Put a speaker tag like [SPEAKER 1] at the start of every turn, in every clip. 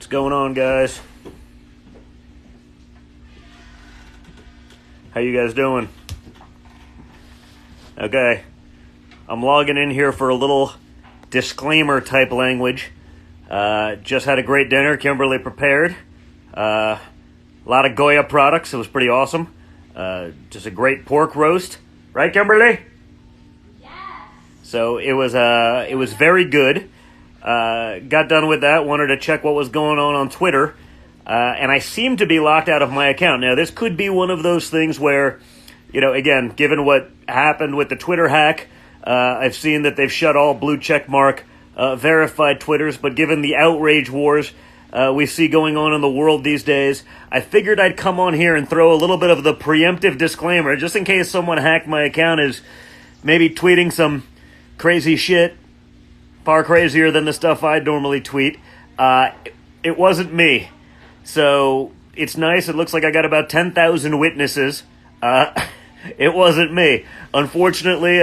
[SPEAKER 1] going on, guys? How you guys doing? Okay, I'm logging in here for a little disclaimer type language. Just had a great dinner. Kimberly prepared. A lot of Goya products. It was pretty awesome. Just a great pork roast, right, Kimberly?
[SPEAKER 2] Yes.
[SPEAKER 1] So it was very good. Got done with that. Wanted to check what was going on Twitter. And I seem to be locked out of my account. Now, this could be one of those things where, again, given what happened with the Twitter hack, I've seen that they've shut all blue check mark verified Twitters. But given the outrage wars we see going on in the world these days, I figured I'd come on here and throw a little bit of the preemptive disclaimer, just in case someone hacked my account, is maybe tweeting some crazy shit, far crazier than the stuff I'd normally tweet. It wasn't me. So it's nice. It looks like I got about 10,000 witnesses. It wasn't me. Unfortunately,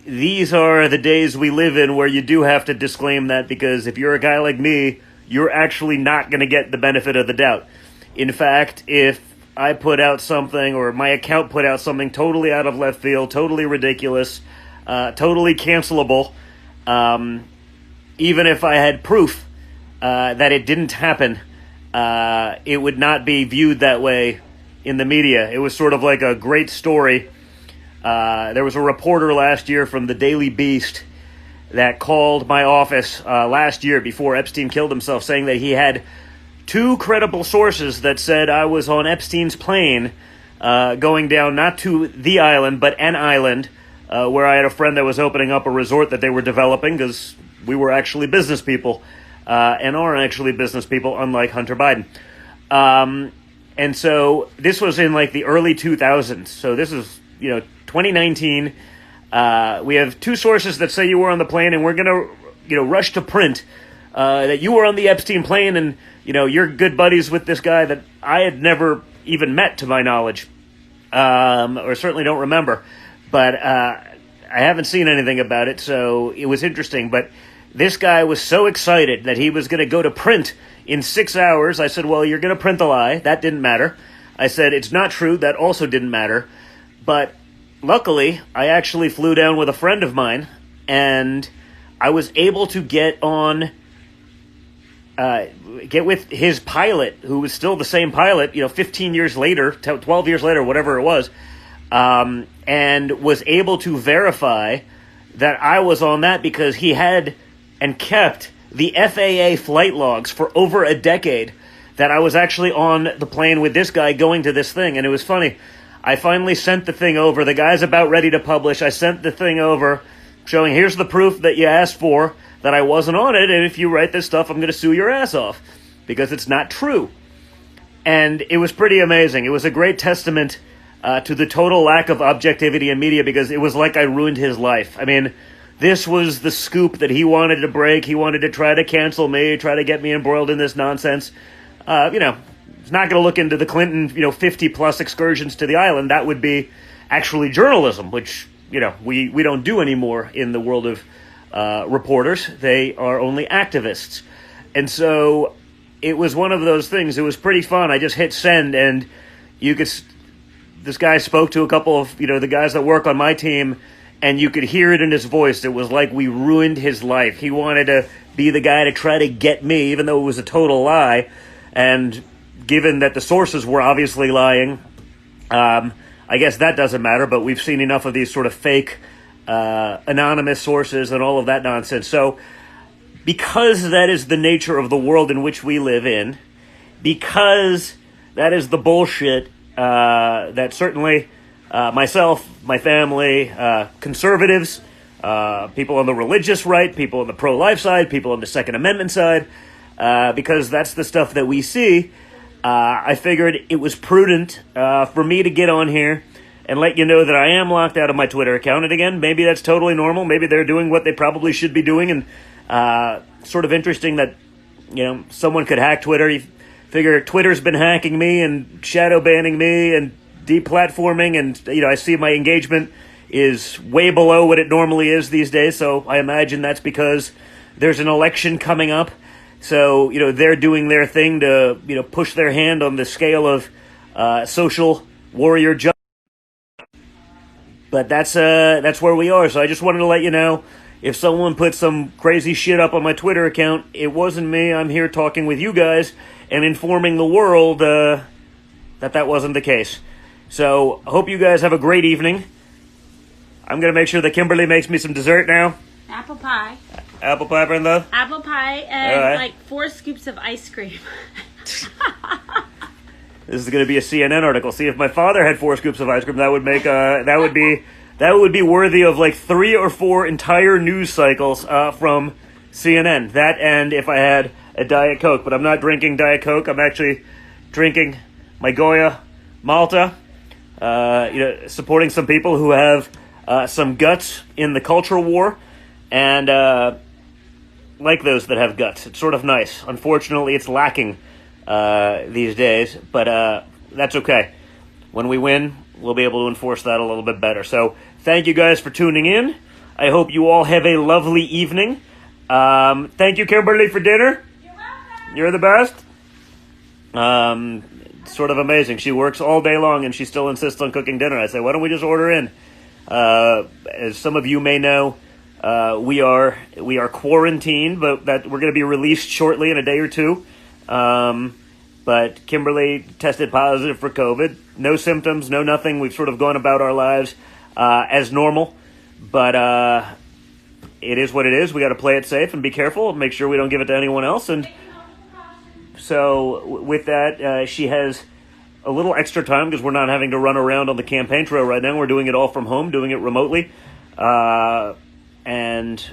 [SPEAKER 1] these are the days we live in where you do have to disclaim that, because if you're a guy like me, you're actually not going to get the benefit of the doubt. In fact, if I put out something, or my account put out something totally out of left field, totally ridiculous, totally cancelable, even if I had proof that it didn't happen, it would not be viewed that way in the media. It was sort of like a great story. There was a reporter last year from the Daily Beast that called my office last year before Epstein killed himself, saying that he had two credible sources that said I was on Epstein's plane going down not to the island, but an island where I had a friend that was opening up a resort that they were developing, because we were actually business people. And are actually business people, unlike Hunter Biden. And so this was in like the early 2000s. So this is, 2019. We have two sources that say you were on the plane, and we're going to, rush to print that you were on the Epstein plane, and, you're good buddies with this guy that I had never even met, to my knowledge, or certainly don't remember. But I haven't seen anything about it, so it was interesting. But this guy was so excited that he was going to go to print in 6 hours. I said, well, you're going to print the lie. That didn't matter. I said, it's not true. That also didn't matter. But luckily, I actually flew down with a friend of mine, and I was able to get with his pilot, who was still the same pilot, 15 years later, 12 years later, whatever it was, and was able to verify that I was on that, because he had and kept the FAA flight logs for over a decade that I was actually on the plane with this guy going to this thing. And it was funny. I finally sent the thing over. The guy's about ready to publish. I sent the thing over showing, here's the proof that you asked for, that I wasn't on it. And if you write this stuff, I'm going to sue your ass off, because it's not true. And it was pretty amazing. It was a great testament to the total lack of objectivity in media, because it was like I ruined his life. I mean, this was the scoop that he wanted to break. He wanted to try to cancel me, try to get me embroiled in this nonsense. He's not going to look into the Clinton, 50-plus excursions to the island. That would be actually journalism, which, we don't do anymore in the world of reporters. They are only activists. And so it was one of those things. It was pretty fun. I just hit send, and this guy spoke to a couple of, the guys that work on my team, and you could hear it in his voice. It was like we ruined his life. He wanted to be the guy to try to get me, even though it was a total lie. And given that the sources were obviously lying, I guess that doesn't matter, but we've seen enough of these sort of fake anonymous sources and all of that nonsense. So because that is the nature of the world in which we live in, because that is the bullshit that certainly myself, my family, conservatives, people on the religious right, people on the pro-life side, people on the Second Amendment side, because that's the stuff that we see, I figured it was prudent for me to get on here and let you know that I am locked out of my Twitter account. And again, maybe that's totally normal. Maybe they're doing what they probably should be doing, and sort of interesting that, someone could hack Twitter. You figure Twitter's been hacking me and shadow banning me and deplatforming, and I see my engagement is way below what it normally is these days, so I imagine that's because there's an election coming up. So, they're doing their thing to, push their hand on the scale of social warrior justice. But that's where we are. So I just wanted to let you know, if someone put some crazy shit up on my Twitter account, it wasn't me. I'm here talking with you guys and informing the world that wasn't the case. So I hope you guys have a great evening. I'm going to make sure that Kimberly makes me some dessert now.
[SPEAKER 2] Apple pie.
[SPEAKER 1] Apple pie, Brenda?
[SPEAKER 2] Apple pie and
[SPEAKER 1] right.
[SPEAKER 2] 4 scoops of ice cream.
[SPEAKER 1] This is going to be a CNN article. See, if my father had 4 scoops of ice cream, that would make that would be worthy of 3 or 4 entire news cycles from CNN. That, and if I had a Diet Coke, but I'm not drinking Diet Coke. I'm actually drinking my Goya Malta. Supporting some people who have some guts in the culture war, and like those that have guts. It's sort of nice. Unfortunately, it's lacking these days, but that's okay. When we win, we'll be able to enforce that a little bit better. So thank you guys for tuning in. I hope you all have a lovely evening. Thank you, Kimberly, for dinner.
[SPEAKER 2] You're welcome.
[SPEAKER 1] You're the best. It's sort of amazing. She works all day long and she still insists on cooking dinner. I say, why don't we just order in? As some of you may know, we are quarantined, but that we're going to be released shortly in a day or two. But Kimberly tested positive for COVID. No symptoms, no nothing. We've sort of gone about our lives as normal. But it is what it is. We got to play it safe and be careful. Make sure we don't give it to anyone else. And so with that, she has a little extra time because we're not having to run around on the campaign trail right now. We're doing it all from home, doing it remotely. And